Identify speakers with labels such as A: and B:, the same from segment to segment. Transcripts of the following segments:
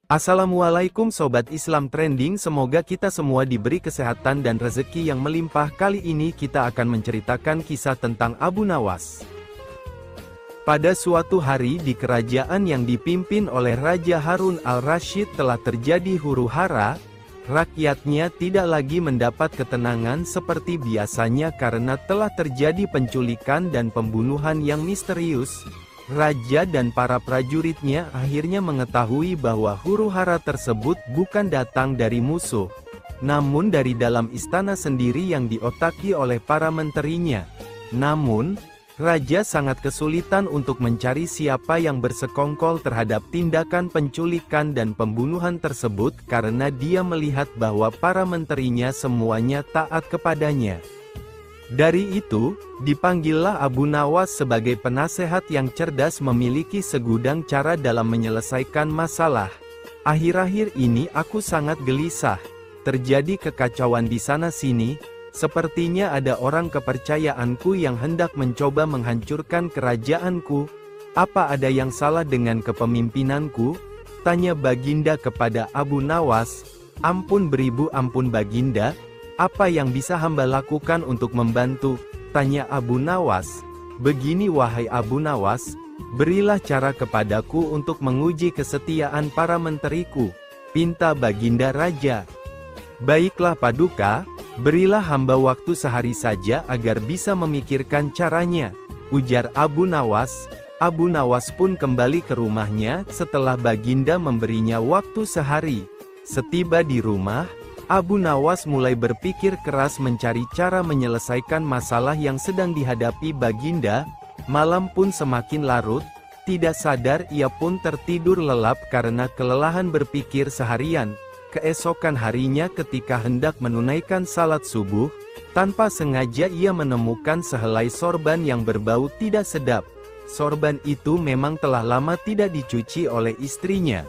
A: Assalamualaikum Sobat Islam Trending, semoga kita semua diberi kesehatan dan rezeki yang melimpah. Kali ini kita akan menceritakan kisah tentang Abu Nawas. Pada suatu hari di kerajaan yang dipimpin oleh Raja Harun al-Rasyid telah terjadi huru-hara. Rakyatnya tidak lagi mendapat ketenangan seperti biasanya karena telah terjadi penculikan dan pembunuhan yang misterius. Raja dan para prajuritnya akhirnya mengetahui bahwa huru-hara tersebut bukan datang dari musuh, namun dari dalam istana sendiri yang diotaki oleh para menterinya. Namun, Raja sangat kesulitan untuk mencari siapa yang bersekongkol terhadap tindakan penculikan dan pembunuhan tersebut karena dia melihat bahwa para menterinya semuanya taat kepadanya. Dari itu, dipanggillah Abu Nawas sebagai penasehat yang cerdas memiliki segudang cara dalam menyelesaikan masalah. Akhir-akhir ini aku sangat gelisah. Terjadi kekacauan di sana-sini, sepertinya ada orang kepercayaanku yang hendak mencoba menghancurkan kerajaanku. Apa ada yang salah dengan kepemimpinanku? Tanya Baginda kepada Abu Nawas. Ampun beribu ampun Baginda. Apa yang bisa hamba lakukan untuk membantu? Tanya Abu Nawas. Begini wahai Abu Nawas, berilah cara kepadaku untuk menguji kesetiaan para menteriku, pinta Baginda Raja. Baiklah Paduka, berilah hamba waktu sehari saja agar bisa memikirkan caranya, ujar Abu Nawas. Abu Nawas pun kembali ke rumahnya setelah Baginda memberinya waktu sehari. Setiba di rumah, Abu Nawas mulai berpikir keras mencari cara menyelesaikan masalah yang sedang dihadapi Baginda. Malam pun semakin larut, tidak sadar ia pun tertidur lelap karena kelelahan berpikir seharian. Keesokan harinya ketika hendak menunaikan salat subuh, tanpa sengaja ia menemukan sehelai sorban yang berbau tidak sedap. Sorban itu memang telah lama tidak dicuci oleh istrinya.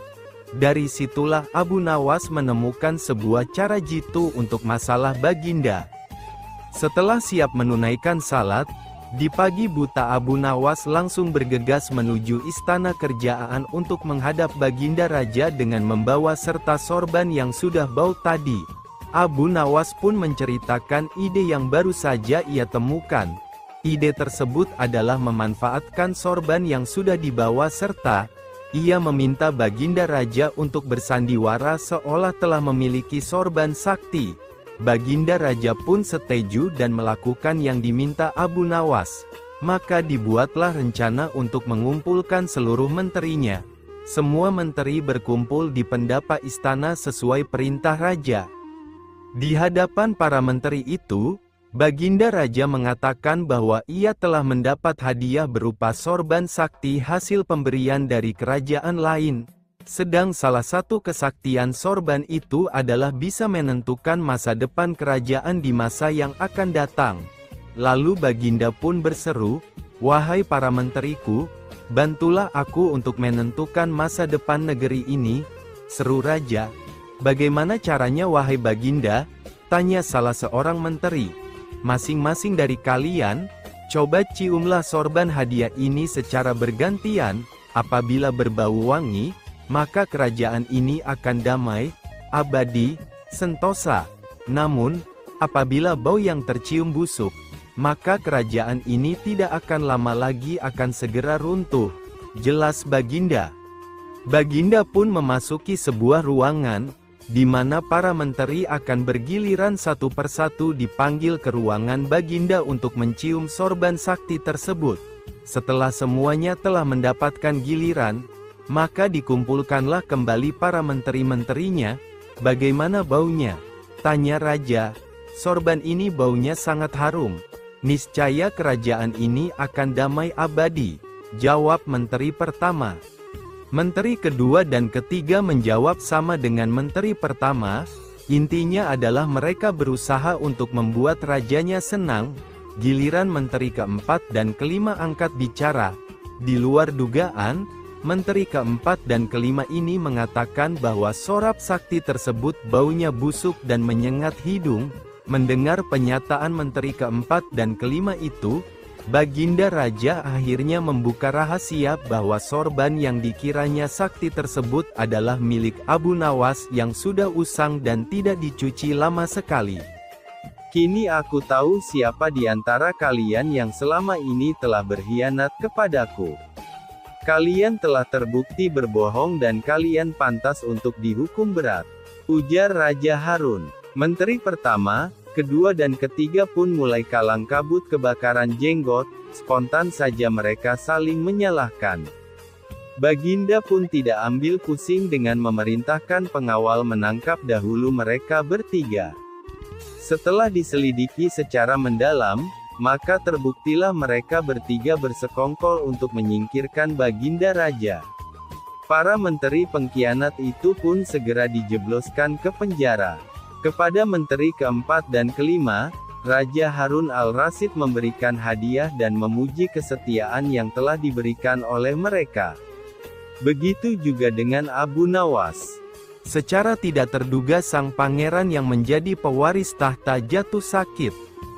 A: Dari situlah Abu Nawas menemukan sebuah cara jitu untuk masalah Baginda. Setelah siap menunaikan salat, di pagi buta Abu Nawas langsung bergegas menuju istana kerajaan untuk menghadap Baginda Raja dengan membawa serta sorban yang sudah bau tadi. Abu Nawas pun menceritakan ide yang baru saja ia temukan. Ide tersebut adalah memanfaatkan sorban yang sudah dibawa serta ia meminta Baginda Raja untuk bersandiwara seolah telah memiliki sorban sakti. Baginda Raja pun setuju dan melakukan yang diminta Abu Nawas. Maka dibuatlah rencana untuk mengumpulkan seluruh menterinya. Semua menteri berkumpul di pendapa istana sesuai perintah Raja. Di hadapan para menteri itu, Baginda Raja mengatakan bahwa ia telah mendapat hadiah berupa sorban sakti hasil pemberian dari kerajaan lain. Sedang salah satu kesaktian sorban itu adalah bisa menentukan masa depan kerajaan di masa yang akan datang. Lalu Baginda pun berseru, "Wahai para menteriku, bantulah aku untuk menentukan masa depan negeri ini," seru Raja. "Bagaimana caranya wahai Baginda?" tanya salah seorang menteri. "Masing-masing dari kalian, coba ciumlah sorban hadiah ini secara bergantian. Apabila berbau wangi, maka kerajaan ini akan damai, abadi, sentosa. Namun, apabila bau yang tercium busuk, maka kerajaan ini tidak akan lama lagi akan segera runtuh," jelas Baginda. Baginda pun memasuki sebuah ruangan, di mana para menteri akan bergiliran satu persatu dipanggil ke ruangan Baginda untuk mencium sorban sakti tersebut. Setelah semuanya telah mendapatkan giliran, maka dikumpulkanlah kembali para menteri-menterinya. "Bagaimana baunya?" tanya Raja. "Sorban ini baunya sangat harum. Niscaya kerajaan ini akan damai abadi," jawab menteri pertama. Menteri kedua dan ketiga menjawab sama dengan menteri pertama. Intinya adalah mereka berusaha untuk membuat rajanya senang. Giliran menteri keempat dan kelima angkat bicara. Di luar dugaan, menteri keempat dan kelima ini mengatakan bahwa sorab sakti tersebut baunya busuk dan menyengat hidung. Mendengar pernyataan menteri keempat dan kelima itu, Baginda Raja akhirnya membuka rahasia bahwa sorban yang dikiranya sakti tersebut adalah milik Abu Nawas yang sudah usang dan tidak dicuci lama sekali. Kini aku tahu siapa di antara kalian yang selama ini telah berkhianat kepadaku. Kalian telah terbukti berbohong dan kalian pantas untuk dihukum berat, ujar Raja Harun. Menteri pertama, kedua dan ketiga pun mulai kalang kabut kebakaran jenggot, spontan saja mereka saling menyalahkan. Baginda pun tidak ambil pusing dengan memerintahkan pengawal menangkap dahulu mereka bertiga. Setelah diselidiki secara mendalam, maka terbuktilah mereka bertiga bersekongkol untuk menyingkirkan Baginda Raja. Para menteri pengkhianat itu pun segera dijebloskan ke penjara. Kepada menteri keempat dan kelima, Raja Harun al-Rasyid memberikan hadiah dan memuji kesetiaan yang telah diberikan oleh mereka. Begitu juga dengan Abu Nawas. Secara tidak terduga sang pangeran yang menjadi pewaris tahta jatuh sakit.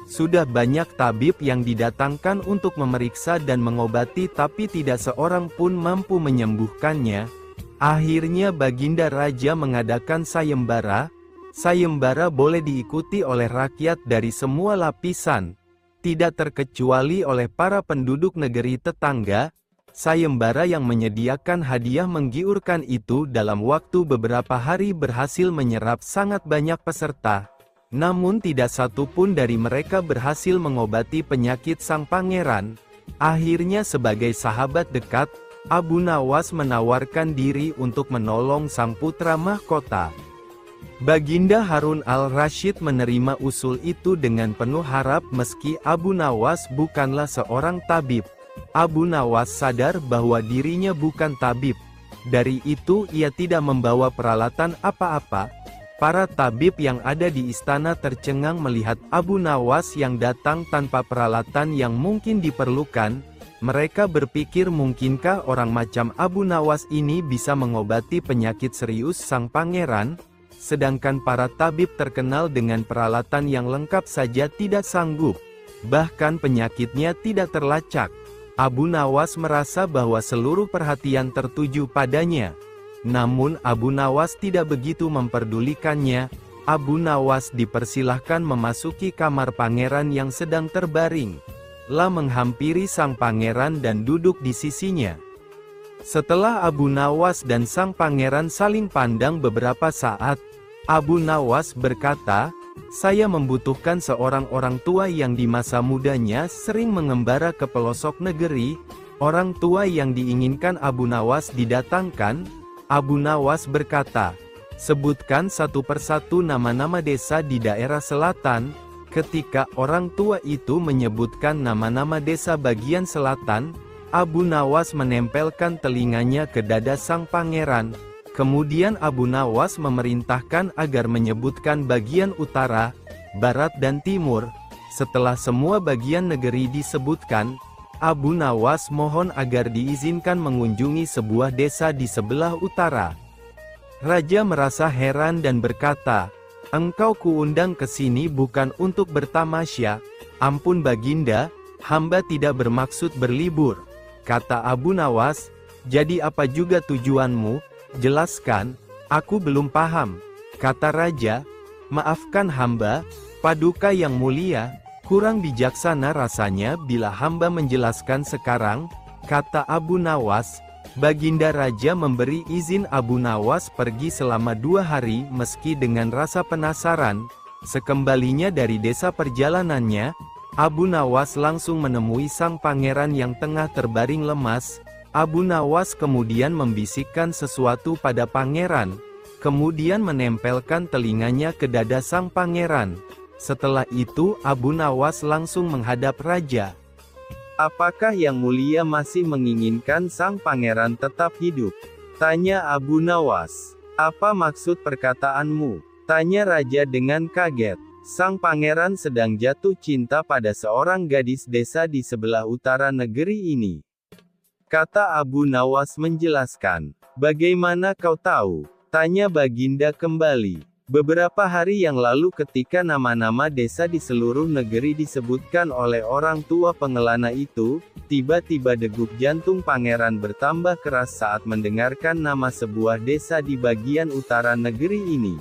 A: Sudah banyak tabib yang didatangkan untuk memeriksa dan mengobati tapi tidak seorang pun mampu menyembuhkannya. Akhirnya Baginda Raja mengadakan sayembara. Sayembara boleh diikuti oleh rakyat dari semua lapisan, tidak terkecuali oleh para penduduk negeri tetangga. Sayembara yang menyediakan hadiah menggiurkan itu dalam waktu beberapa hari berhasil menyerap sangat banyak peserta. Namun tidak satu pun dari mereka berhasil mengobati penyakit sang pangeran. Akhirnya sebagai sahabat dekat, Abu Nawas menawarkan diri untuk menolong sang putra mahkota. Baginda Harun al-Rasyid menerima usul itu dengan penuh harap meski Abu Nawas bukanlah seorang tabib. Abu Nawas sadar bahwa dirinya bukan tabib. Dari itu ia tidak membawa peralatan apa-apa. Para tabib yang ada di istana tercengang melihat Abu Nawas yang datang tanpa peralatan yang mungkin diperlukan. Mereka berpikir mungkinkah orang macam Abu Nawas ini bisa mengobati penyakit serius sang pangeran? Sedangkan para tabib terkenal dengan peralatan yang lengkap saja tidak sanggup. Bahkan penyakitnya tidak terlacak. Abu Nawas merasa bahwa seluruh perhatian tertuju padanya. Namun Abu Nawas tidak begitu memperdulikannya. Abu Nawas dipersilahkan memasuki kamar pangeran yang sedang terbaring. Lah menghampiri sang pangeran dan duduk di sisinya. Setelah Abu Nawas dan sang pangeran saling pandang beberapa saat, Abu Nawas berkata, "Saya membutuhkan seorang orang tua yang di masa mudanya sering mengembara ke pelosok negeri." Orang tua yang diinginkan Abu Nawas didatangkan. Abu Nawas berkata, "Sebutkan satu persatu nama-nama desa di daerah selatan." Ketika orang tua itu menyebutkan nama-nama desa bagian selatan, Abu Nawas menempelkan telinganya ke dada sang pangeran. Kemudian Abu Nawas memerintahkan agar menyebutkan bagian utara, barat dan timur. Setelah semua bagian negeri disebutkan, Abu Nawas mohon agar diizinkan mengunjungi sebuah desa di sebelah utara. Raja merasa heran dan berkata, "Engkau kuundang ke sini bukan untuk bertamasya." "Ampun Baginda, hamba tidak bermaksud berlibur," kata Abu Nawas. "Jadi apa juga tujuanmu? Jelaskan, aku belum paham," kata raja. "Maafkan hamba, Paduka yang mulia, kurang bijaksana rasanya bila hamba menjelaskan sekarang," kata Abu Nawas. Baginda Raja memberi izin Abu Nawas pergi selama 2 hari meski dengan rasa penasaran. Sekembalinya dari desa perjalanannya, Abu Nawas langsung menemui sang pangeran yang tengah terbaring lemas. Abu Nawas kemudian membisikkan sesuatu pada pangeran, kemudian menempelkan telinganya ke dada sang pangeran. Setelah itu Abu Nawas langsung menghadap raja. "Apakah yang mulia masih menginginkan sang pangeran tetap hidup?" tanya Abu Nawas. "Apa maksud perkataanmu?" tanya raja dengan kaget. Sang pangeran sedang jatuh cinta pada seorang gadis desa di sebelah utara negeri ini, kata Abu Nawas menjelaskan. "Bagaimana kau tahu?" tanya Baginda kembali. Beberapa hari yang lalu ketika nama-nama desa di seluruh negeri disebutkan oleh orang tua pengelana itu, tiba-tiba degup jantung pangeran bertambah keras saat mendengarkan nama sebuah desa di bagian utara negeri ini.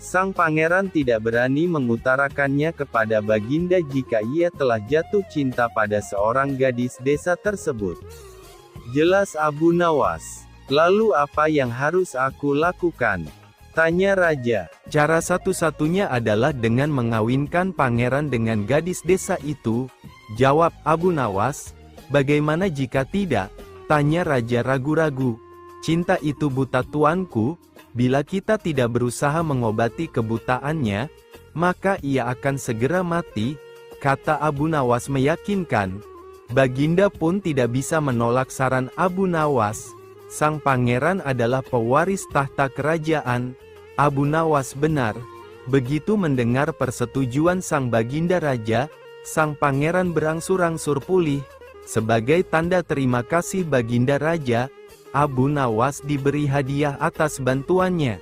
A: Sang pangeran tidak berani mengutarakannya kepada Baginda jika ia telah jatuh cinta pada seorang gadis desa tersebut. Jelas Abu Nawas. Lalu apa yang harus aku lakukan? Tanya raja. Cara satu-satunya adalah dengan mengawinkan pangeran dengan gadis desa itu, jawab Abu Nawas. Bagaimana jika tidak? Tanya raja ragu-ragu. Cinta itu buta tuanku, bila kita tidak berusaha mengobati kebutaannya, maka ia akan segera mati, kata Abu Nawas meyakinkan. Baginda pun tidak bisa menolak saran Abu Nawas. Sang pangeran adalah pewaris tahta kerajaan. Abu Nawas benar. Begitu mendengar persetujuan sang baginda raja, sang pangeran berangsur-angsur pulih. Sebagai tanda terima kasih baginda raja, Abu Nawas diberi hadiah atas bantuannya.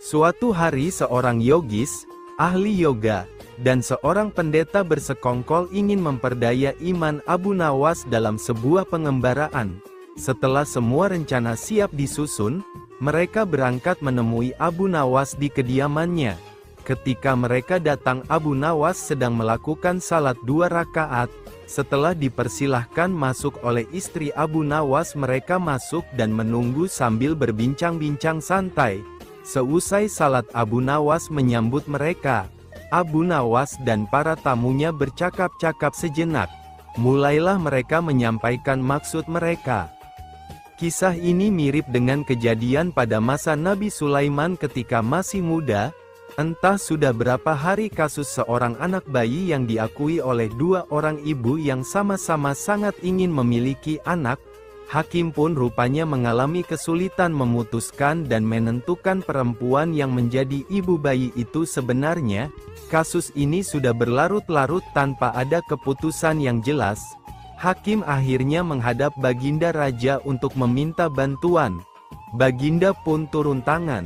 A: Suatu hari seorang yogis, ahli yoga, dan seorang pendeta bersekongkol ingin memperdaya iman Abu Nawas dalam sebuah pengembaraan. Setelah semua rencana siap disusun, mereka berangkat menemui Abu Nawas di kediamannya. Ketika mereka datang, Abu Nawas sedang melakukan salat 2 rakaat. Setelah dipersilahkan masuk oleh istri Abu Nawas, mereka masuk dan menunggu sambil berbincang-bincang santai. Seusai salat, Abu Nawas menyambut mereka. Abu Nawas dan para tamunya bercakap-cakap sejenak. Mulailah mereka menyampaikan maksud mereka. Kisah ini mirip dengan kejadian pada masa Nabi Sulaiman ketika masih muda. Entah sudah berapa hari kasus seorang anak bayi yang diakui oleh 2 orang ibu yang sama-sama sangat ingin memiliki anak. Hakim pun rupanya mengalami kesulitan memutuskan dan menentukan perempuan yang menjadi ibu bayi itu sebenarnya. Kasus ini sudah berlarut-larut tanpa ada keputusan yang jelas. Hakim akhirnya menghadap Baginda Raja untuk meminta bantuan. Baginda pun turun tangan.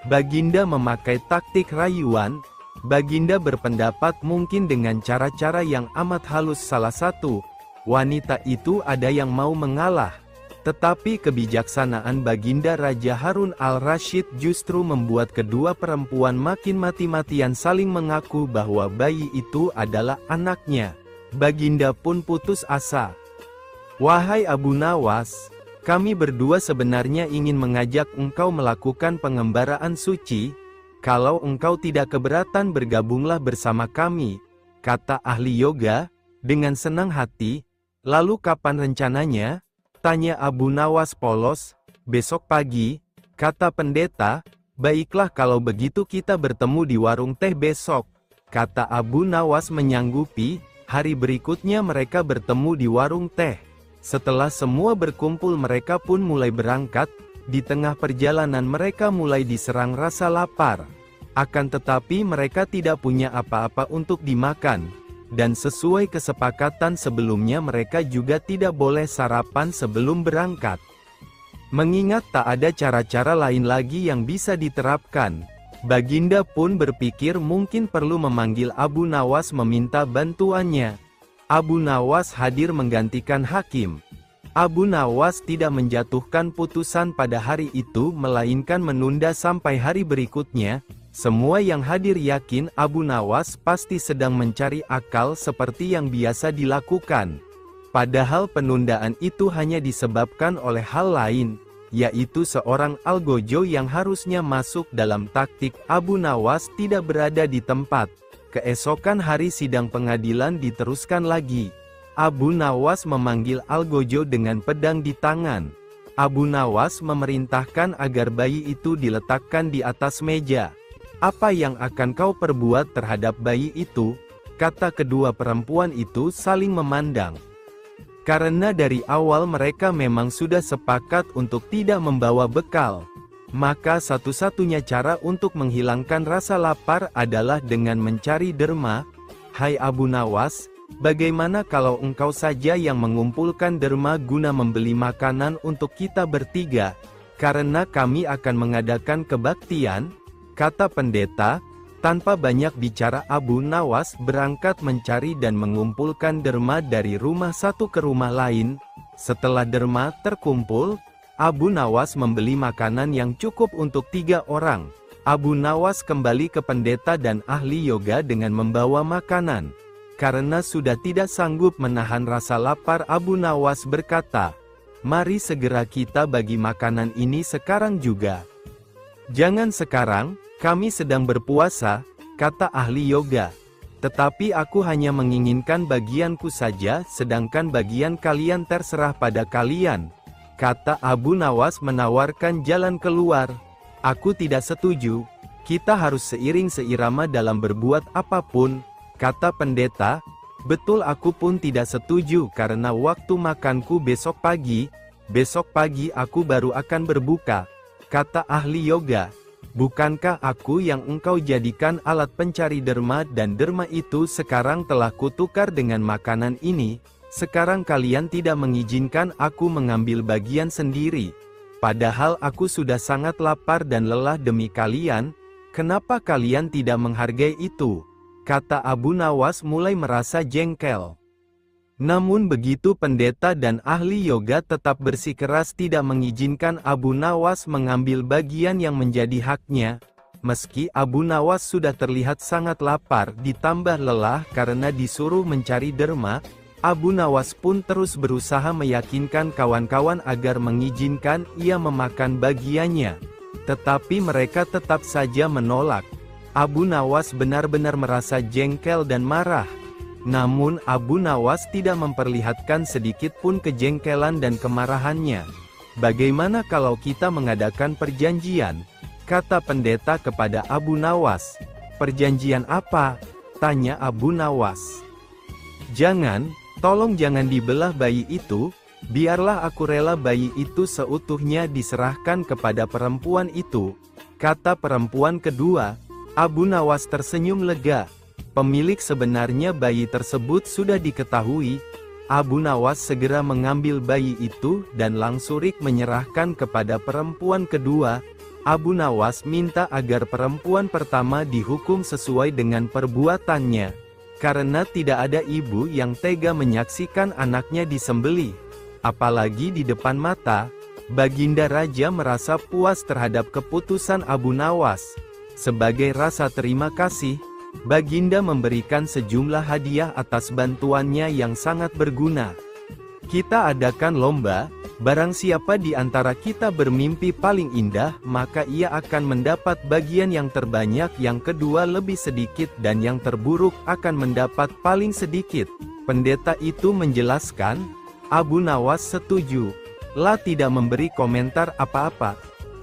A: Baginda memakai taktik rayuan. Baginda berpendapat mungkin dengan cara-cara yang amat halus salah satu wanita itu ada yang mau mengalah. Tetapi kebijaksanaan Baginda Raja Harun al-Rasyid justru membuat kedua perempuan makin mati-matian saling mengaku bahwa bayi itu adalah anaknya. Baginda pun putus asa. Wahai Abu Nawas, kami berdua sebenarnya ingin mengajak engkau melakukan pengembaraan suci. Kalau engkau tidak keberatan, bergabunglah bersama kami, kata ahli yoga, dengan senang hati. Lalu kapan rencananya? Tanya Abu Nawas polos. Besok pagi, kata pendeta. Baiklah kalau begitu kita bertemu di warung teh besok, kata Abu Nawas menyanggupi. Hari berikutnya mereka bertemu di warung teh. Setelah semua berkumpul, mereka pun mulai berangkat. Di tengah perjalanan mereka mulai diserang rasa lapar. Akan tetapi mereka tidak punya apa-apa untuk dimakan. Dan sesuai kesepakatan sebelumnya, mereka juga tidak boleh sarapan sebelum berangkat. Mengingat tak ada cara-cara lain lagi yang bisa diterapkan, Baginda pun berpikir mungkin perlu memanggil Abu Nawas meminta bantuannya. Abu Nawas hadir menggantikan hakim. Abu Nawas tidak menjatuhkan putusan pada hari itu, melainkan menunda sampai hari berikutnya. Semua yang hadir yakin Abu Nawas pasti sedang mencari akal seperti yang biasa dilakukan. Padahal penundaan itu hanya disebabkan oleh hal lain, yaitu seorang algojo yang harusnya masuk dalam taktik Abu Nawas tidak berada di tempat. Keesokan hari sidang pengadilan diteruskan lagi. Abu Nawas memanggil algojo dengan pedang di tangan. Abu Nawas memerintahkan agar bayi itu diletakkan di atas meja. Apa yang akan kau perbuat terhadap bayi itu? Kata kedua perempuan itu saling memandang. Karena dari awal mereka memang sudah sepakat untuk tidak membawa bekal, maka satu-satunya cara untuk menghilangkan rasa lapar adalah dengan mencari derma. Hai Abu Nawas, bagaimana kalau engkau saja yang mengumpulkan derma guna membeli makanan untuk kita bertiga? Karena kami akan mengadakan kebaktian. kata pendeta. Tanpa banyak bicara Abu Nawas berangkat mencari dan mengumpulkan derma dari rumah satu ke rumah lain. Setelah derma terkumpul, Abu Nawas membeli makanan yang cukup untuk 3 orang. Abu Nawas kembali ke pendeta dan ahli yoga dengan membawa makanan. Karena sudah tidak sanggup menahan rasa lapar, Abu Nawas berkata, "Mari segera kita bagi makanan ini sekarang juga." "Jangan sekarang, kami sedang berpuasa," kata ahli yoga. "Tetapi aku hanya menginginkan bagianku saja, sedangkan bagian kalian terserah pada kalian," kata Abu Nawas menawarkan jalan keluar. "Aku tidak setuju. Kita harus seiring seirama dalam berbuat apapun," kata pendeta. "Betul, aku pun tidak setuju karena waktu makanku besok pagi aku baru akan berbuka," kata ahli yoga. "Bukankah aku yang engkau jadikan alat pencari derma dan derma itu sekarang telah kutukar dengan makanan ini? Sekarang kalian tidak mengizinkan aku mengambil bagian sendiri. Padahal aku sudah sangat lapar dan lelah demi kalian. Kenapa kalian tidak menghargai itu?" kata Abu Nawas mulai merasa jengkel. Namun begitu pendeta dan ahli yoga tetap bersikeras tidak mengizinkan Abu Nawas mengambil bagian yang menjadi haknya. Meski Abu Nawas sudah terlihat sangat lapar ditambah lelah karena disuruh mencari derma, Abu Nawas pun terus berusaha meyakinkan kawan-kawan agar mengizinkan ia memakan bagiannya. Tetapi mereka tetap saja menolak. Abu Nawas benar-benar merasa jengkel dan marah. Namun Abu Nawas tidak memperlihatkan sedikit pun kejengkelan dan kemarahannya. "Bagaimana kalau kita mengadakan perjanjian?" kata pendeta kepada Abu Nawas. "Perjanjian apa?" tanya Abu Nawas. Tolong jangan dibelah bayi itu, biarlah aku rela bayi itu seutuhnya diserahkan kepada perempuan itu," kata perempuan kedua. Abu Nawas tersenyum lega. Pemilik sebenarnya bayi tersebut sudah diketahui. Abu Nawas segera mengambil bayi itu dan langsung menyerahkan kepada perempuan kedua. Abu Nawas minta agar perempuan pertama dihukum sesuai dengan perbuatannya. Karena tidak ada ibu yang tega menyaksikan anaknya disembelih. Apalagi di depan mata, Baginda Raja merasa puas terhadap keputusan Abu Nawas. Sebagai rasa terima kasih, Baginda memberikan sejumlah hadiah atas bantuannya yang sangat berguna. "Kita adakan lomba, barang siapa di antara kita bermimpi paling indah, maka ia akan mendapat bagian yang terbanyak, yang kedua lebih sedikit, dan yang terburuk akan mendapat paling sedikit," pendeta itu menjelaskan. Abu Nawas setuju. La tidak memberi komentar apa-apa.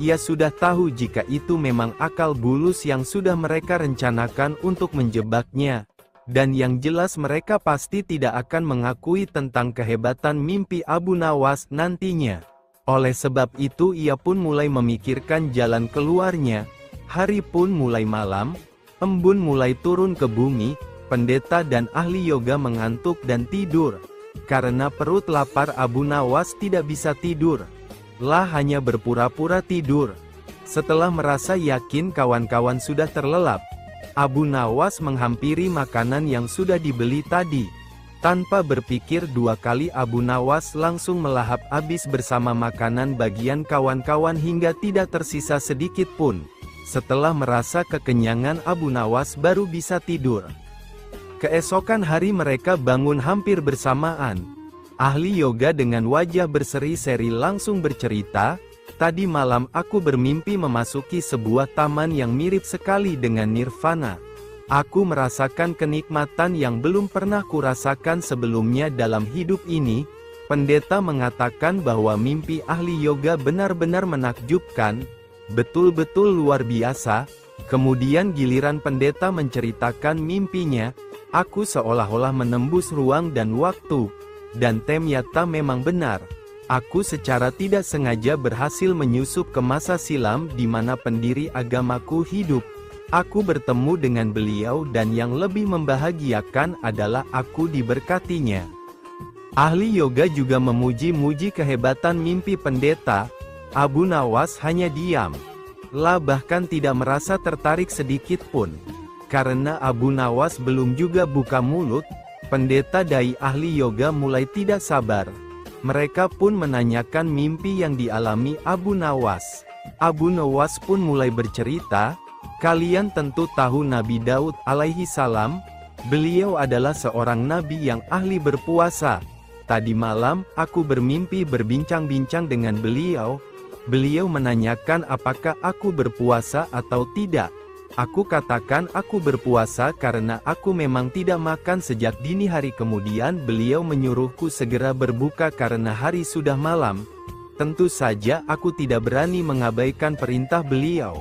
A: Ia sudah tahu jika itu memang akal bulus yang sudah mereka rencanakan untuk menjebaknya. Dan yang jelas mereka pasti tidak akan mengakui tentang kehebatan mimpi Abu Nawas nantinya. Oleh sebab itu ia pun mulai memikirkan jalan keluarnya. Hari pun mulai malam, embun mulai turun ke bumi, pendeta dan ahli yoga mengantuk dan tidur. Karena perut lapar Abu Nawas tidak bisa tidur. La hanya berpura-pura tidur. Setelah merasa yakin kawan-kawan sudah terlelap, Abu Nawas menghampiri makanan yang sudah dibeli tadi. Tanpa berpikir 2 kali Abu Nawas langsung melahap habis bersama makanan bagian kawan-kawan hingga tidak tersisa sedikit pun. Setelah merasa kekenyangan Abu Nawas baru bisa tidur. Keesokan hari mereka bangun hampir bersamaan. Ahli yoga dengan wajah berseri-seri langsung bercerita, "Tadi malam aku bermimpi memasuki sebuah taman yang mirip sekali dengan nirvana. Aku merasakan kenikmatan yang belum pernah kurasakan sebelumnya dalam hidup ini." Pendeta mengatakan bahwa mimpi ahli yoga benar-benar menakjubkan, betul-betul luar biasa. Kemudian giliran pendeta menceritakan mimpinya, "Aku seolah-olah menembus ruang dan waktu. Dan ternyata memang benar. Aku secara tidak sengaja berhasil menyusup ke masa silam di mana pendiri agamaku hidup. Aku bertemu dengan beliau dan yang lebih membahagiakan adalah aku diberkatinya." Ahli yoga juga memuji-muji kehebatan mimpi pendeta. Abu Nawas hanya diam. bahkan tidak merasa tertarik sedikit pun. Karena Abu Nawas belum juga buka mulut, pendeta dai ahli yoga mulai tidak sabar. Mereka pun menanyakan mimpi yang dialami Abu Nawas. Abu Nawas pun mulai bercerita, "Kalian tentu tahu Nabi Daud alaihi salam. Beliau adalah seorang nabi yang ahli berpuasa. Tadi malam, aku bermimpi berbincang-bincang dengan beliau. Beliau menanyakan apakah aku berpuasa atau tidak. Aku katakan aku berpuasa karena aku memang tidak makan sejak dini hari. Kemudian beliau menyuruhku segera berbuka karena hari sudah malam. Tentu saja aku tidak berani mengabaikan perintah beliau.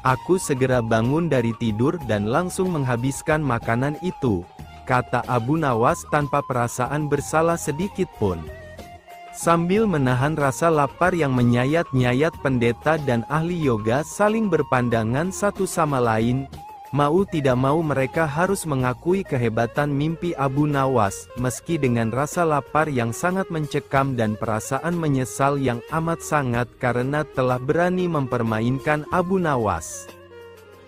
A: Aku segera bangun dari tidur dan langsung menghabiskan makanan itu," kata Abu Nawas tanpa perasaan bersalah sedikit pun. Sambil menahan rasa lapar yang menyayat-nyayat, pendeta dan ahli yoga saling berpandangan satu sama lain. Mau tidak mau mereka harus mengakui kehebatan mimpi Abu Nawas, meski dengan rasa lapar yang sangat mencekam dan perasaan menyesal yang amat sangat karena telah berani mempermainkan Abu Nawas.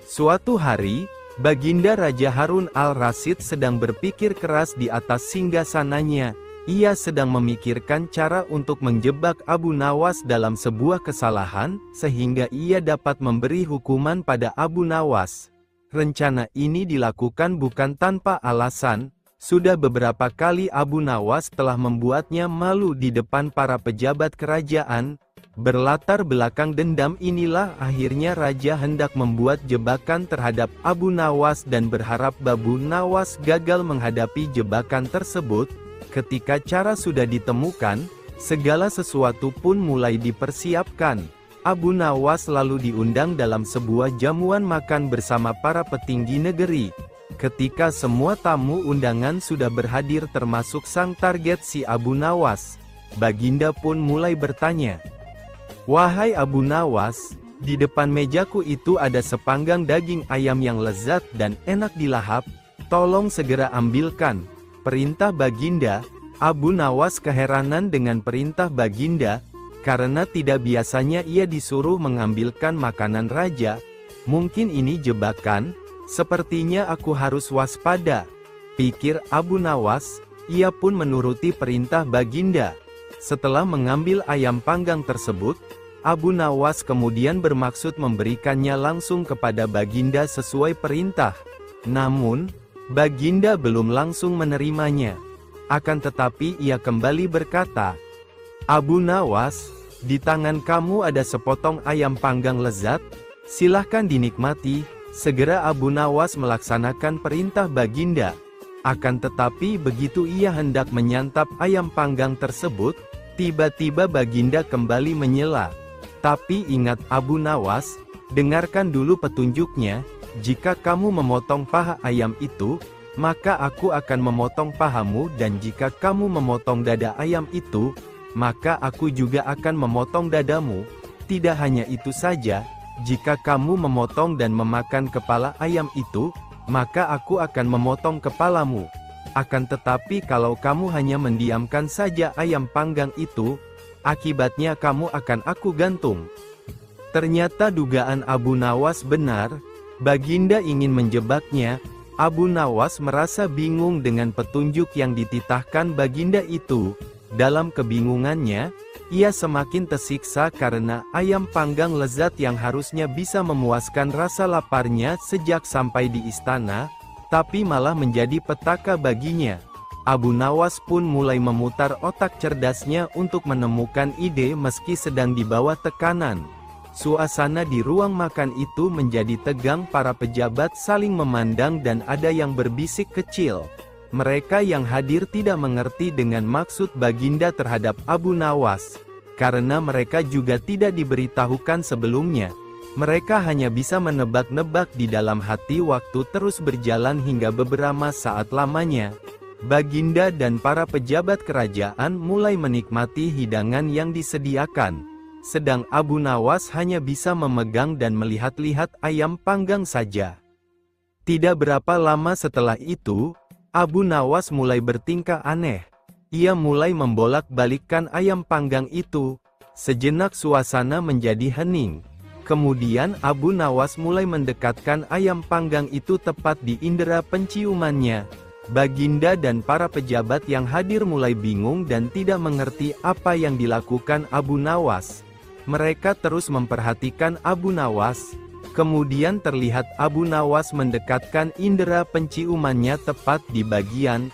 A: Suatu hari, Baginda Raja Harun al-Rasyid sedang berpikir keras di atas singgasananya. Ia sedang memikirkan cara untuk menjebak Abu Nawas dalam sebuah kesalahan, sehingga ia dapat memberi hukuman pada Abu Nawas. Rencana ini dilakukan bukan tanpa alasan. Sudah beberapa kali Abu Nawas telah membuatnya malu di depan para pejabat kerajaan. Berlatar belakang dendam inilah akhirnya raja hendak membuat jebakan terhadap Abu Nawas dan berharap Abu Nawas gagal menghadapi jebakan tersebut. Ketika cara sudah ditemukan, segala sesuatu pun mulai dipersiapkan. Abu Nawas lalu diundang dalam sebuah jamuan makan bersama para petinggi negeri. Ketika semua tamu undangan sudah berhadir termasuk sang target si Abu Nawas, Baginda pun mulai bertanya, "Wahai Abu Nawas, di depan mejaku itu ada sepanggang daging ayam yang lezat dan enak dilahap, tolong segera ambilkan." Perintah Baginda. Abu Nawas keheranan dengan perintah Baginda, karena tidak biasanya ia disuruh mengambilkan makanan raja. "Mungkin ini jebakan, sepertinya aku harus waspada," pikir Abu Nawas. Ia pun menuruti perintah Baginda. Setelah mengambil ayam panggang tersebut, Abu Nawas kemudian bermaksud memberikannya langsung kepada Baginda sesuai perintah. Namun, Baginda belum langsung menerimanya. Akan tetapi ia kembali berkata, "Abu Nawas, di tangan kamu ada sepotong ayam panggang lezat, silahkan dinikmati." Segera Abu Nawas melaksanakan perintah Baginda. Akan tetapi begitu ia hendak menyantap ayam panggang tersebut, tiba-tiba Baginda kembali menyela, "Tapi ingat Abu Nawas, dengarkan dulu petunjuknya, jika kamu memotong paha ayam itu, maka aku akan memotong pahamu, dan jika kamu memotong dada ayam itu, maka aku juga akan memotong dadamu. Tidak hanya itu saja, jika kamu memotong dan memakan kepala ayam itu, maka aku akan memotong kepalamu. Akan tetapi kalau kamu hanya mendiamkan saja ayam panggang itu, akibatnya kamu akan aku gantung." Ternyata dugaan Abu Nawas benar. Baginda ingin menjebaknya. Abu Nawas merasa bingung dengan petunjuk yang dititahkan Baginda itu. Dalam kebingungannya, ia semakin tersiksa karena ayam panggang lezat yang harusnya bisa memuaskan rasa laparnya sejak sampai di istana, tapi malah menjadi petaka baginya. Abu Nawas pun mulai memutar otak cerdasnya untuk menemukan ide meski sedang di bawah tekanan. Suasana di ruang makan itu menjadi tegang, para pejabat saling memandang dan ada yang berbisik kecil. Mereka yang hadir tidak mengerti dengan maksud Baginda terhadap Abu Nawas, karena mereka juga tidak diberitahukan sebelumnya. Mereka hanya bisa menebak-nebak di dalam hati. Waktu terus berjalan hingga beberapa saat lamanya. Baginda dan para pejabat kerajaan mulai menikmati hidangan yang disediakan. Sedang Abu Nawas hanya bisa memegang dan melihat-lihat ayam panggang saja. Tidak berapa lama setelah itu, Abu Nawas mulai bertingkah aneh. Ia mulai membolak-balikkan ayam panggang itu. Sejenak suasana menjadi hening. Kemudian Abu Nawas mulai mendekatkan ayam panggang itu tepat di indera penciumannya. Baginda dan para pejabat yang hadir mulai bingung dan tidak mengerti apa yang dilakukan Abu Nawas. Mereka terus memperhatikan Abu Nawas. Kemudian terlihat Abu Nawas mendekatkan indera penciumannya tepat di bagian,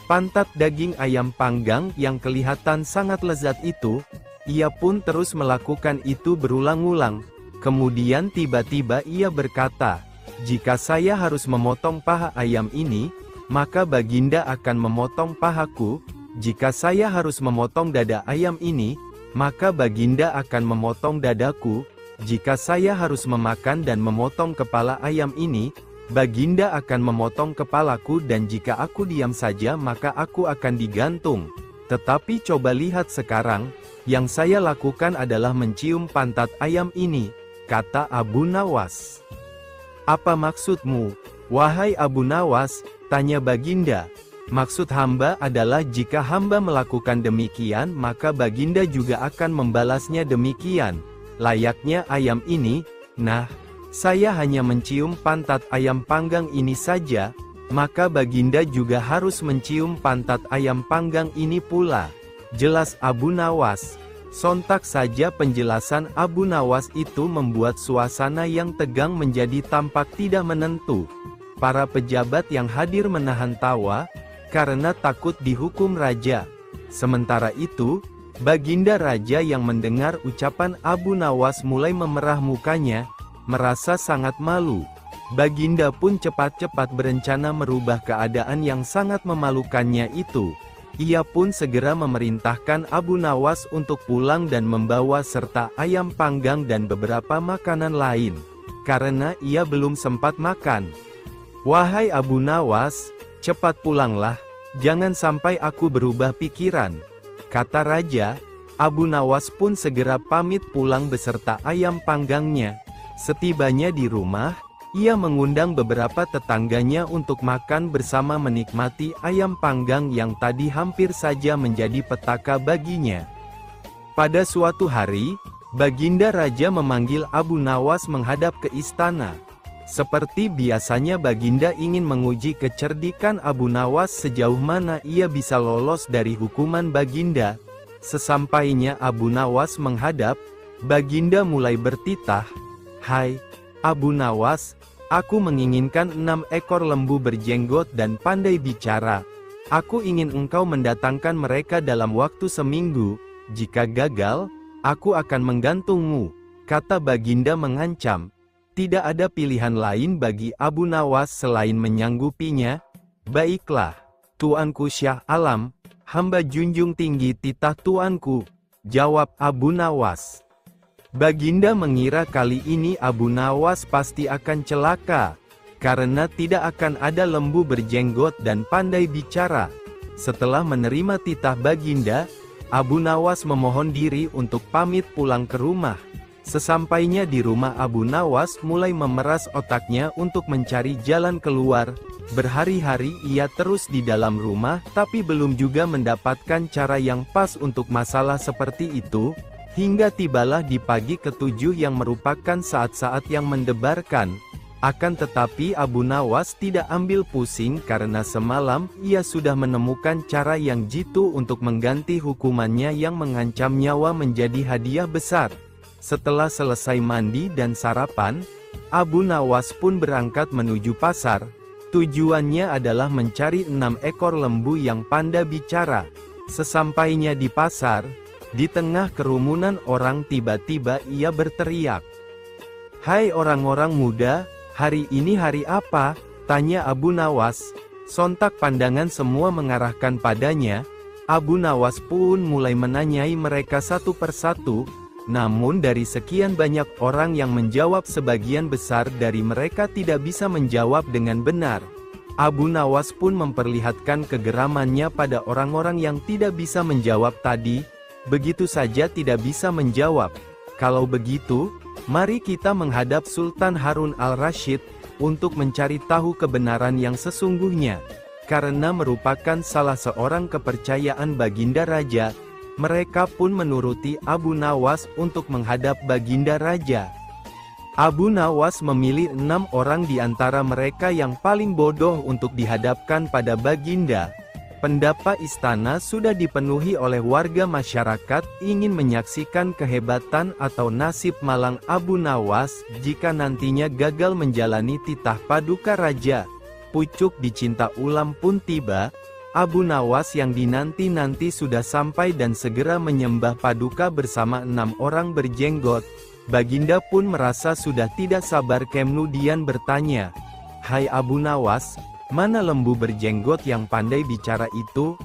A: pantat daging ayam panggang yang kelihatan sangat lezat itu. Ia pun terus melakukan itu berulang-ulang. Kemudian tiba-tiba ia berkata, "Jika saya harus memotong paha ayam ini, maka Baginda akan memotong pahaku. Jika saya harus memotong dada ayam ini, maka Baginda akan memotong dadaku. Jika saya harus memakan dan memotong kepala ayam ini, Baginda akan memotong kepalaku, dan jika aku diam saja maka aku akan digantung. Tetapi coba lihat sekarang, yang saya lakukan adalah mencium pantat ayam ini," kata Abu Nawas. "Apa maksudmu, wahai Abu Nawas?" tanya Baginda. "Maksud hamba adalah jika hamba melakukan demikian maka Baginda juga akan membalasnya demikian. Layaknya ayam ini, nah, saya hanya mencium pantat ayam panggang ini saja, maka Baginda juga harus mencium pantat ayam panggang ini pula," jelas Abu Nawas. Sontak saja penjelasan Abu Nawas itu membuat suasana yang tegang menjadi tampak tidak menentu. Para pejabat yang hadir menahan tawa, karena takut dihukum raja. Sementara itu, Baginda Raja yang mendengar ucapan Abu Nawas mulai memerah mukanya, merasa sangat malu. Baginda pun cepat-cepat berencana merubah keadaan yang sangat memalukannya itu. Ia pun segera memerintahkan Abu Nawas untuk pulang dan membawa serta ayam panggang dan beberapa makanan lain, karena ia belum sempat makan. "Wahai Abu Nawas, cepat pulanglah, jangan sampai aku berubah pikiran," kata raja. Abu Nawas pun segera pamit pulang beserta ayam panggangnya. Setibanya di rumah, ia mengundang beberapa tetangganya untuk makan bersama menikmati ayam panggang yang tadi hampir saja menjadi petaka baginya. Pada suatu hari, Baginda Raja memanggil Abu Nawas menghadap ke istana. Seperti biasanya Baginda ingin menguji kecerdikan Abu Nawas sejauh mana ia bisa lolos dari hukuman Baginda. Sesampainya Abu Nawas menghadap, Baginda mulai bertitah, "Hai, Abu Nawas, aku menginginkan 6 ekor lembu berjenggot dan pandai bicara. Aku ingin engkau mendatangkan mereka dalam waktu seminggu. Jika gagal, aku akan menggantungmu," kata Baginda mengancam. Tidak ada pilihan lain bagi Abu Nawas selain menyanggupinya. "Baiklah, Tuanku Syah Alam, hamba junjung tinggi titah Tuanku," jawab Abu Nawas. Baginda mengira kali ini Abu Nawas pasti akan celaka, karena tidak akan ada lembu berjenggot dan pandai bicara. Setelah menerima titah Baginda, Abu Nawas memohon diri untuk pamit pulang ke rumah. Sesampainya di rumah, Abu Nawas mulai memeras otaknya untuk mencari jalan keluar. Berhari-hari ia terus di dalam rumah, tapi belum juga mendapatkan cara yang pas untuk masalah seperti itu. Hingga tibalah di pagi ke-7 yang merupakan saat-saat yang mendebarkan. Akan tetapi Abu Nawas tidak ambil pusing karena semalam ia sudah menemukan cara yang jitu untuk mengganti hukumannya yang mengancam nyawa menjadi hadiah besar. Setelah selesai mandi dan sarapan, Abu Nawas pun berangkat menuju pasar. Tujuannya adalah mencari 6 ekor lembu yang pandai bicara. Sesampainya di pasar, di tengah kerumunan orang tiba-tiba ia berteriak, "Hai orang-orang muda, hari ini hari apa?" tanya Abu Nawas. Sontak pandangan semua mengarahkan padanya. Abu Nawas pun mulai menanyai mereka satu persatu. Namun dari sekian banyak orang yang menjawab, sebagian besar dari mereka tidak bisa menjawab dengan benar. Abu Nawas pun memperlihatkan kegeramannya pada orang-orang yang tidak bisa menjawab tadi. Begitu saja tidak bisa menjawab. "Kalau begitu, mari kita menghadap Sultan Harun al-Rasyid untuk mencari tahu kebenaran yang sesungguhnya." Karena merupakan salah seorang kepercayaan Baginda Raja, Mereka pun menuruti Abu Nawas untuk menghadap Baginda Raja. Abu Nawas memilih 6 orang di antara mereka yang paling bodoh untuk dihadapkan pada Baginda. Pendapa istana sudah dipenuhi oleh warga masyarakat ingin menyaksikan kehebatan atau nasib malang Abu Nawas jika nantinya gagal menjalani titah paduka raja. Pucuk dicinta ulam pun tiba. Abu Nawas yang dinanti-nanti sudah sampai dan segera menyembah paduka bersama 6 orang berjenggot. Baginda pun merasa sudah tidak sabar, kemudian bertanya, "Hai Abu Nawas, mana lembu berjenggot yang pandai bicara itu?"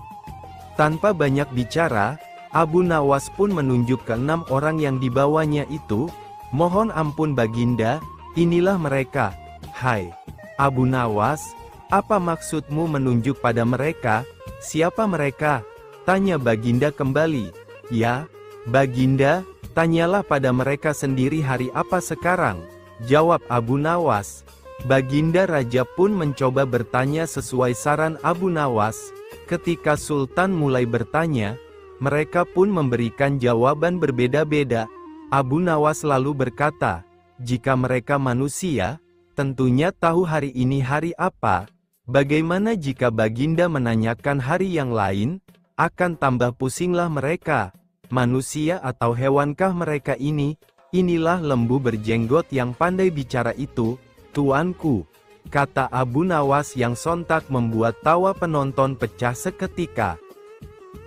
A: Tanpa banyak bicara, Abu Nawas pun menunjuk ke 6 orang yang dibawanya itu. "Mohon ampun Baginda, inilah mereka." "Hai Abu Nawas, apa maksudmu menunjuk pada mereka? Siapa mereka?" tanya Baginda kembali. "Ya, Baginda, tanyalah pada mereka sendiri hari apa sekarang," jawab Abu Nawas. Baginda Raja pun mencoba bertanya sesuai saran Abu Nawas. Ketika Sultan mulai bertanya, mereka pun memberikan jawaban berbeda-beda. Abu Nawas lalu berkata, "Jika mereka manusia, tentunya tahu hari ini hari apa. Bagaimana jika Baginda menanyakan hari yang lain? Akan tambah pusinglah mereka. Manusia atau hewankah mereka ini? Inilah lembu berjenggot yang pandai bicara itu, tuanku," kata Abu Nawas yang sontak membuat tawa penonton pecah seketika.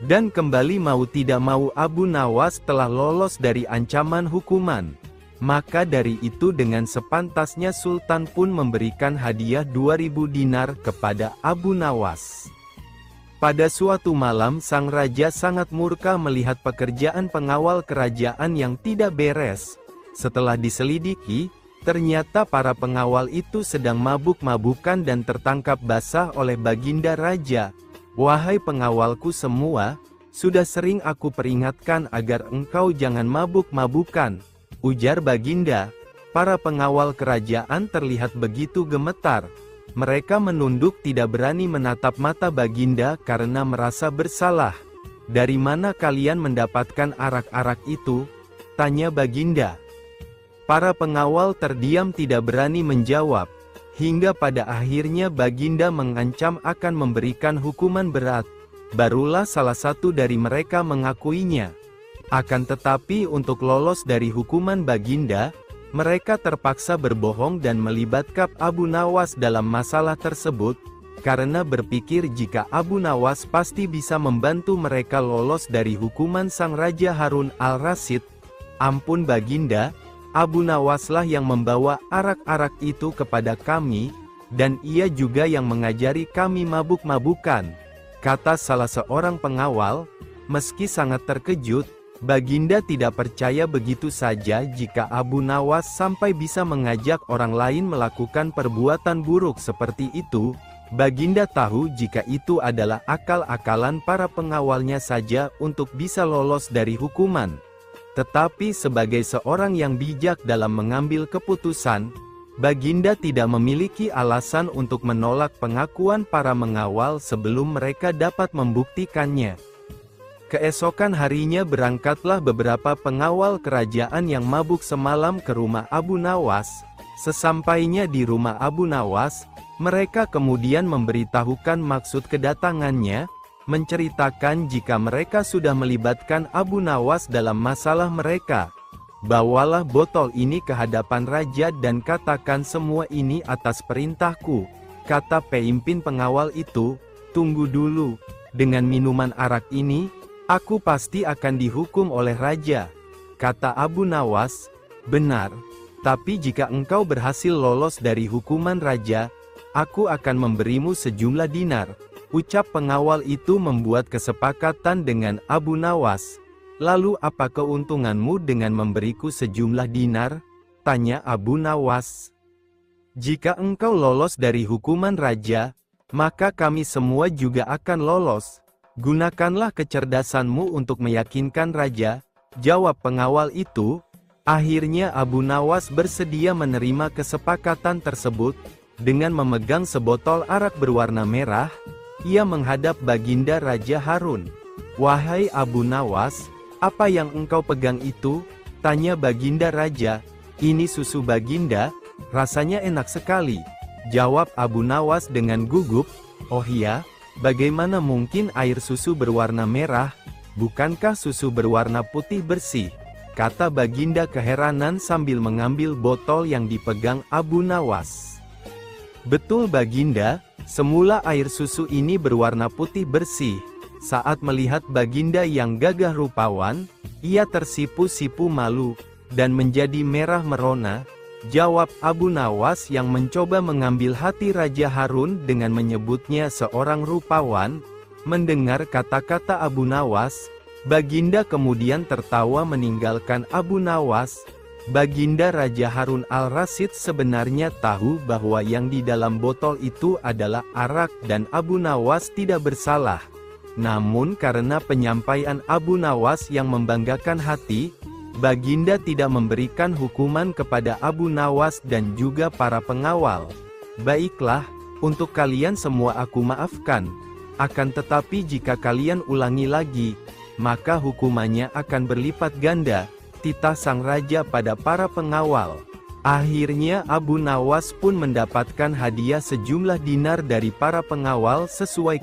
A: Dan kembali mau tidak mau Abu Nawas telah lolos dari ancaman hukuman. Maka dari itu dengan sepantasnya Sultan pun memberikan hadiah 2000 dinar kepada Abu Nawas. Pada suatu malam sang raja sangat murka melihat pekerjaan pengawal kerajaan yang tidak beres. Setelah diselidiki, ternyata para pengawal itu sedang mabuk-mabukan dan tertangkap basah oleh Baginda Raja. "Wahai pengawalku semua, sudah sering aku peringatkan agar engkau jangan mabuk-mabukan," ujar Baginda. Para pengawal kerajaan terlihat begitu gemetar. Mereka menunduk tidak berani menatap mata Baginda karena merasa bersalah. "Dari mana kalian mendapatkan arak-arak itu?" tanya Baginda. Para pengawal terdiam tidak berani menjawab. Hingga pada akhirnya Baginda mengancam akan memberikan hukuman berat. Barulah salah satu dari mereka mengakuinya. Akan tetapi untuk lolos dari hukuman Baginda, mereka terpaksa berbohong dan melibatkan Abu Nawas dalam masalah tersebut, karena berpikir jika Abu Nawas pasti bisa membantu mereka lolos dari hukuman sang Raja Harun al-Rasyid. "Ampun Baginda, Abu Nawaslah yang membawa arak-arak itu kepada kami, dan ia juga yang mengajari kami mabuk-mabukan," kata salah seorang pengawal. Meski sangat terkejut, Baginda tidak percaya begitu saja jika Abu Nawas sampai bisa mengajak orang lain melakukan perbuatan buruk seperti itu. Baginda tahu jika itu adalah akal-akalan para pengawalnya saja untuk bisa lolos dari hukuman. Tetapi sebagai seorang yang bijak dalam mengambil keputusan, Baginda tidak memiliki alasan untuk menolak pengakuan para mengawal sebelum mereka dapat membuktikannya. Keesokan harinya berangkatlah beberapa pengawal kerajaan yang mabuk semalam ke rumah Abu Nawas. Sesampainya di rumah Abu Nawas, mereka kemudian memberitahukan maksud kedatangannya, menceritakan jika mereka sudah melibatkan Abu Nawas dalam masalah mereka. "Bawalah botol ini ke hadapan raja dan katakan semua ini atas perintahku," kata pemimpin pengawal itu. "Tunggu dulu, dengan minuman arak ini, aku pasti akan dihukum oleh raja," kata Abu Nawas. "Benar, tapi jika engkau berhasil lolos dari hukuman raja, aku akan memberimu sejumlah dinar," ucap pengawal itu membuat kesepakatan dengan Abu Nawas. "Lalu apa keuntunganmu dengan memberiku sejumlah dinar?" tanya Abu Nawas. "Jika engkau lolos dari hukuman raja, maka kami semua juga akan lolos. Gunakanlah kecerdasanmu untuk meyakinkan raja," jawab pengawal itu. Akhirnya Abu Nawas bersedia menerima kesepakatan tersebut. Dengan memegang sebotol arak berwarna merah, ia menghadap Baginda Raja Harun. "Wahai Abu Nawas, apa yang engkau pegang itu?" tanya Baginda Raja. "Ini susu Baginda, rasanya enak sekali," jawab Abu Nawas dengan gugup. "Oh ya, bagaimana mungkin air susu berwarna merah? Bukankah susu berwarna putih bersih?" kata Baginda keheranan sambil mengambil botol yang dipegang Abu Nawas. "Betul Baginda, semula air susu ini berwarna putih bersih." Saat melihat Baginda yang gagah rupawan, ia tersipu-sipu malu, dan menjadi merah merona, jawab Abu Nawas yang mencoba mengambil hati Raja Harun dengan menyebutnya seorang rupawan. Mendengar kata-kata Abu Nawas, Baginda kemudian tertawa meninggalkan Abu Nawas. Baginda Raja Harun al-Rasyid sebenarnya tahu bahwa yang di dalam botol itu adalah arak dan Abu Nawas tidak bersalah. Namun karena penyampaian Abu Nawas yang membanggakan hati, Baginda tidak memberikan hukuman kepada Abu Nawas dan juga para pengawal. "Baiklah, untuk kalian semua aku maafkan. Akan tetapi jika kalian ulangi lagi, maka hukumannya akan berlipat ganda," titah sang raja pada para pengawal. Akhirnya Abu Nawas pun mendapatkan hadiah sejumlah dinar dari para pengawal sesuai